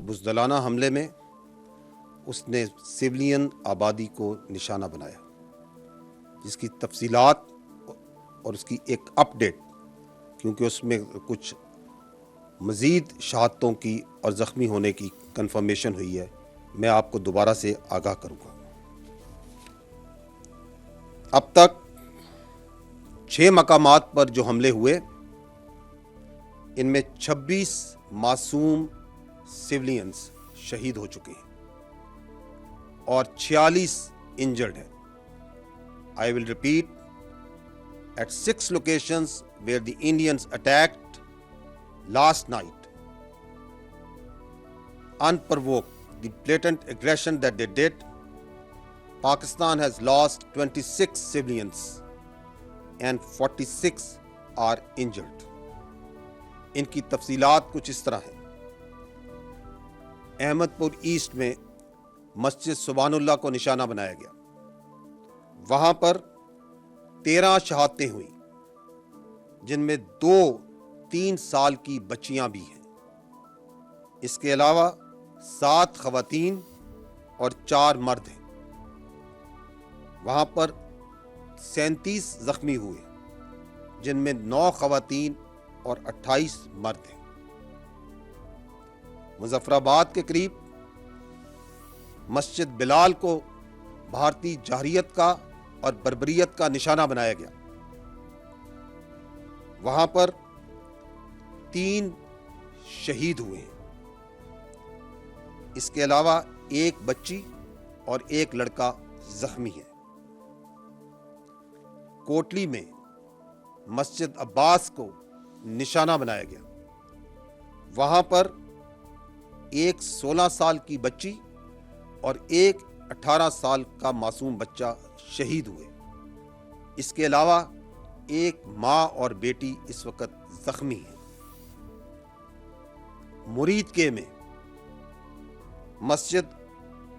بزدلانہ حملے میں اس نے سویلین آبادی کو نشانہ بنایا، جس کی تفصیلات اور اس کی ایک اپ ڈیٹ، کیونکہ اس میں کچھ مزید شہادتوں کی اور زخمی ہونے کی کنفرمیشن ہوئی ہے، میں آپ کو دوبارہ سے آگاہ کروں گا۔ اب تک 6 مقامات پر جو حملے ہوئے، ان میں 26 معصوم سویلینز شہید ہو چکے ہیں اور 46 انجرڈ ہیں۔ I will repeat, at 6 locations where the Indians attacked last night, unprovoked, the blatant aggression that they did, Pakistan has lost 26 civilians and 46 are injured. ان کی تفصیلات کچھ اس طرح ہیں۔ احمد پور ایسٹ میں مسجد سبحان اللہ کو نشانہ بنایا گیا، وہاں پر 13 شہادتیں ہوئیں، جن میں 2 3 سال کی بچیاں بھی ہیں۔ اس کے علاوہ 7 خواتین اور 4 مرد ہیں۔ وہاں پر 37 زخمی ہوئے، جن میں 9 خواتین اور 28 مرد ہیں۔ مظفر آباد کے قریب مسجد بلال کو بھارتی جارحیت کا اور بربریت کا نشانہ بنایا گیا، وہاں پر 3 شہید ہوئے ہیں۔ اس کے علاوہ 1 بچی اور 1 لڑکا زخمی ہے۔ کوٹلی میں مسجد عباس کو نشانہ بنایا گیا، وہاں پر 1 16 سال کی بچی اور 1 18 سال کا معصوم بچہ شہید ہوئے۔ اس کے علاوہ 1 ماں اور بیٹی اس وقت زخمی ہیں۔ مرید کے میں مسجد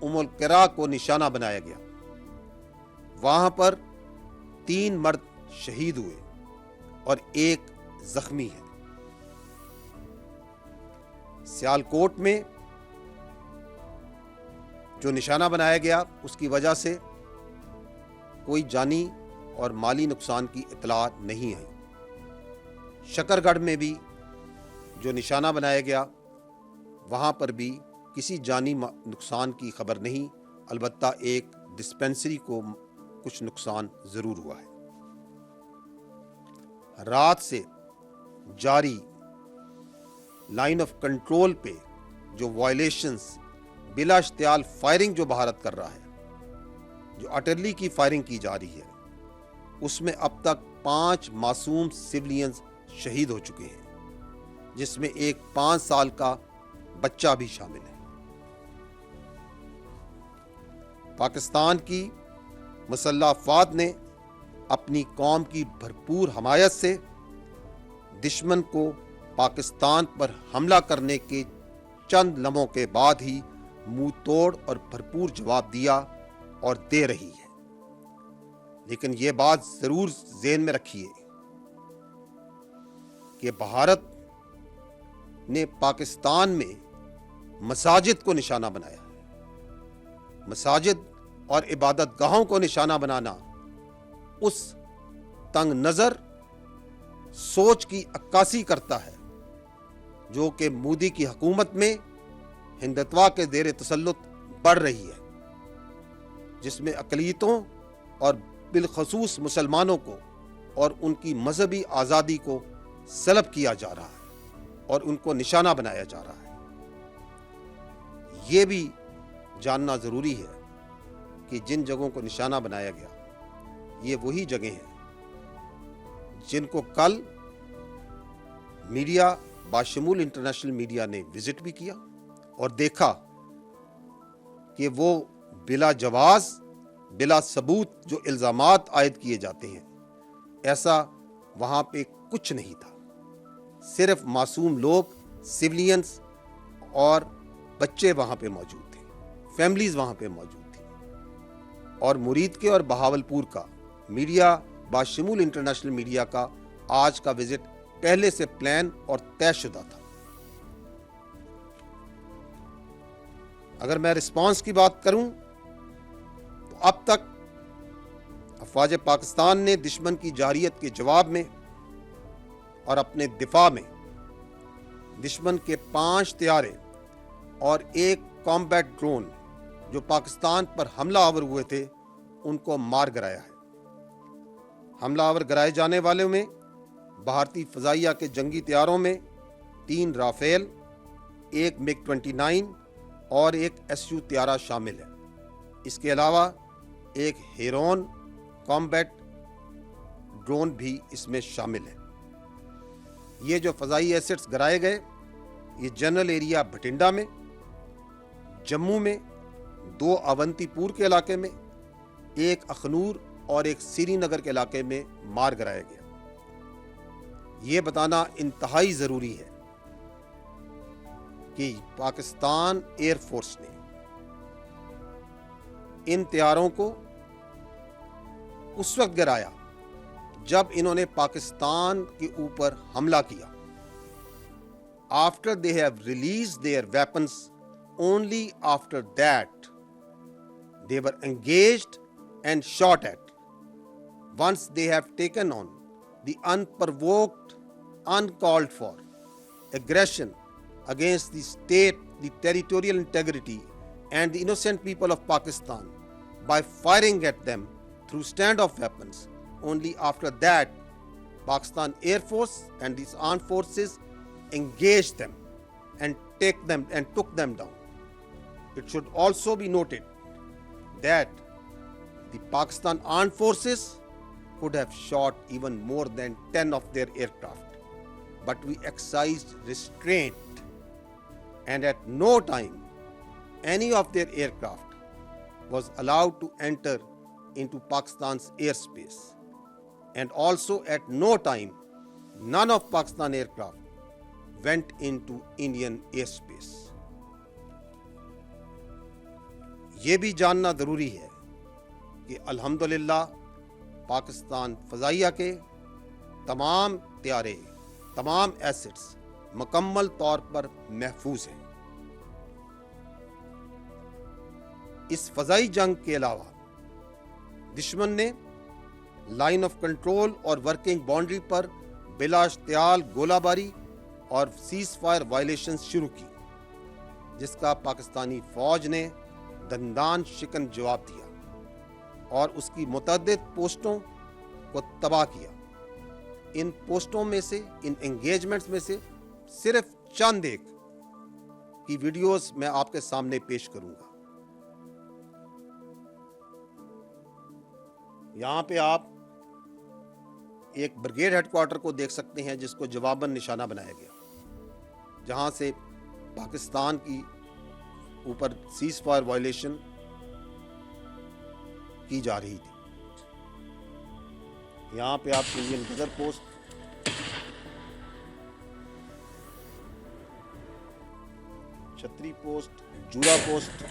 ام القرا کو نشانہ بنایا گیا، وہاں پر 3 مرد شہید ہوئے اور 1 زخمی ہے۔ سیالکوٹ میں جو نشانہ بنایا گیا، اس کی وجہ سے کوئی جانی اور مالی نقصان کی اطلاع نہیں آئی۔ شکر گڑھ میں بھی جو نشانہ بنایا گیا، وہاں پر بھی کسی جانی نقصان کی خبر نہیں، البتہ ایک ڈسپنسری کو کچھ نقصان ضرور ہوا ہے۔ رات سے جاری لائن آف کنٹرول پہ جو وائلیشنز، بلا اشتعال فائرنگ جو بھارت کر رہا ہے، جو اٹرلی کی فائرنگ کی جا رہی ہے، اس میں اب تک 5 معصوم سویلینز شہید ہو چکے ہیں، جس میں ایک 5 سال کا بچہ بھی شامل ہے۔ پاکستان کی مسلح افواج نے اپنی قوم کی بھرپور حمایت سے دشمن کو پاکستان پر حملہ کرنے کے چند لمحوں کے بعد ہی منہ توڑ اور بھرپور جواب دیا اور دے رہی ہے۔ لیکن یہ بات ضرور ذہن میں رکھیے کہ بھارت نے پاکستان میں مساجد کو نشانہ بنایا ہے۔ مساجد اور عبادت گاہوں کو نشانہ بنانا اس تنگ نظر سوچ کی عکاسی کرتا ہے جو کہ مودی کی حکومت میں ہندتوا کے زیر تسلط بڑھ رہی ہے، جس میں اقلیتوں اور بالخصوص مسلمانوں کو اور ان کی مذہبی آزادی کو سلب کیا جا رہا ہے اور ان کو نشانہ بنایا جا رہا ہے۔ یہ بھی جاننا ضروری ہے کہ جن جگہوں کو نشانہ بنایا گیا، یہ وہی جگہیں ہیں جن کو کل میڈیا باشمول انٹرنیشنل میڈیا نے وزٹ بھی کیا اور دیکھا کہ وہ بلا جواز، بلا ثبوت جو الزامات عائد کیے جاتے ہیں، ایسا وہاں پہ کچھ نہیں تھا۔ صرف معصوم لوگ، سویلینز اور بچے وہاں پہ موجود تھے، فیملیز وہاں پہ موجود تھی۔ اور مرید کے اور بہاولپور کا میڈیا باشمول انٹرنیشنل میڈیا کا آج کا وزٹ پہلے سے پلان اور طے شدہ تھا۔ اگر میں رسپانس کی بات کروں تو اب تک افواج پاکستان نے دشمن کی جارحیت کے جواب میں اور اپنے دفاع میں دشمن کے 5 طیارے اور 1 کامبیٹ ڈرون جو پاکستان پر حملہ آور ہوئے تھے ان کو مار گرایا ہے۔ حملہ آور گرائے جانے والوں میں بھارتی فضائیہ کے جنگی طیاروں میں 3 رافیل، 1 MiG 29 اور 1 SU طیارہ شامل ہے۔ اس کے علاوہ 1 ہیرون کامبیٹ ڈرون بھی اس میں شامل ہے۔ یہ جو فضائی ایسٹس گرائے گئے یہ جنرل ایریا بھٹنڈا میں، جموں میں 2 اونتی پور کے علاقے میں، 1 اخنور اور 1 سری نگر کے علاقے میں مار گرایا گیا۔ یہ بتانا انتہائی ضروری ہے کہ پاکستان ایئر فورس نے ان طیاروں کو اس وقت گرایا جب انہوں نے پاکستان کے اوپر حملہ کیا۔ After they have released their weapons, only after that they were engaged and shot at. Once they have taken on the unprovoked, uncalled for aggression against the state, the territorial integrity and the innocent people of Pakistan by firing at them through standoff weapons, only after that Pakistan Air Force and these armed forces engaged them and took them down. It should also be noted that the Pakistan armed forces could have shot even more than 10 of their aircraft, but we exercised restraint, and at no time any of their aircraft was allowed to enter into Pakistan's airspace, and also at no time none of Pakistan aircraft went into Indian airspace. یہ بھی جاننا ضروری ہے کہ الحمدللہ پاکستان فضائیہ کے تمام طیارے، تمام ایسٹس مکمل طور پر محفوظ ہیں۔ اس فضائی جنگ کے علاوہ دشمن نے لائن آف کنٹرول اور ورکنگ باؤنڈری پر بلا اشتعال گولہ باری اور سیز فائر وائلیشنز شروع کی، جس کا پاکستانی فوج نے دندان شکن جواب دیا اور اس کی متعدد پوسٹوں کو تباہ کیا۔ ان پوسٹوں میں سے، ان انگیجمنٹس میں سے صرف چند ایک کی ویڈیوز میں آپ کے سامنے پیش کروں گا۔ یہاں پہ آپ ایک بریگیڈ ہیڈ کوارٹر کو دیکھ سکتے ہیں جس کو جواباً نشانہ بنایا گیا، جہاں سے پاکستان کی اوپر سیز فائر وائلیشن کی جا رہی تھی۔ یہاں پہ آپ انڈین غزر پوسٹ، چھتری پوسٹ، جورا پوسٹ،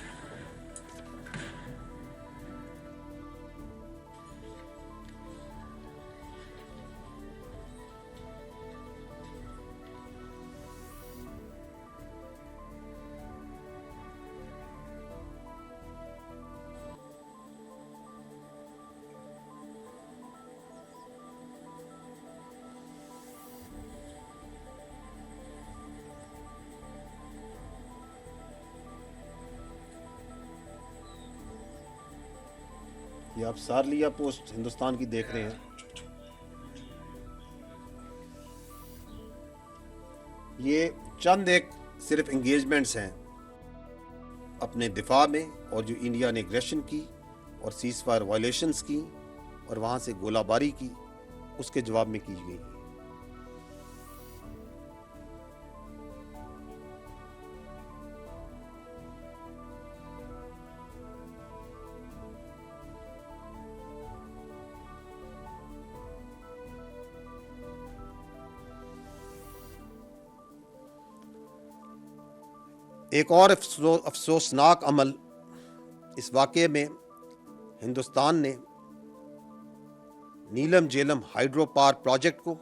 یہ آپ سارلیا پوسٹ ہندوستان کی دیکھ رہے ہیں۔ یہ چند ایک صرف انگیجمنٹس ہیں اپنے دفاع میں، اور جو انڈیا نے ایگریشن کی اور سیز فائر وائلیشنز کی اور وہاں سے گولہ باری کی، اس کے جواب میں کی گئی۔ ایک اور افسوسناک عمل اس واقعے میں، ہندوستان نے نیلم جیلم ہائیڈرو پاور پروجیکٹ کو،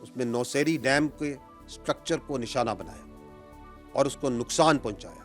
اس میں نوسیری ڈیم کے سٹرکچر کو نشانہ بنایا اور اس کو نقصان پہنچایا۔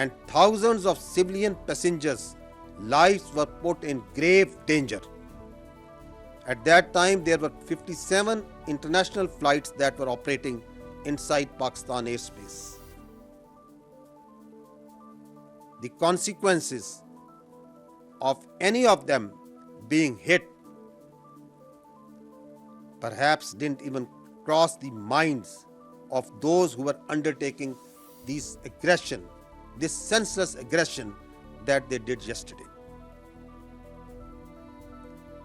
and thousands of civilian passengers' lives were put in grave danger. At that time, there were 57 international flights that were operating inside Pakistan airspace. The consequences of any of them being hit perhaps didn't even cross the minds of those who were undertaking this aggression, this senseless aggression that they did yesterday.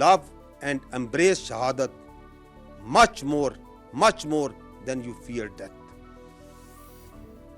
love and embrace shahadat much more than you fear death.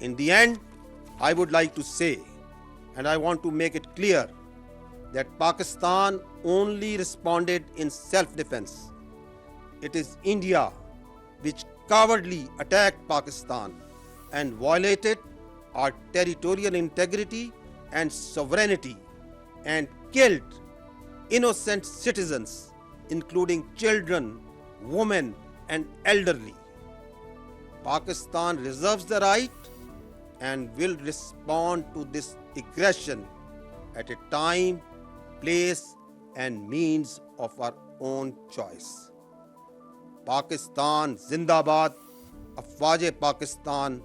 In the end, I would like to say, and I want to make it clear, that Pakistan only responded in self-defense. It is India which cowardly attacked Pakistan and violated our territorial integrity and sovereignty and killed innocent citizens, including children, women, and elderly. Pakistan reserves the right and will respond to this aggression at a time, place, and means of our own choice. Pakistan Zindabad, Afwaje Pakistan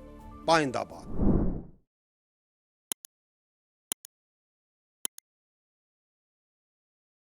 Paindabad.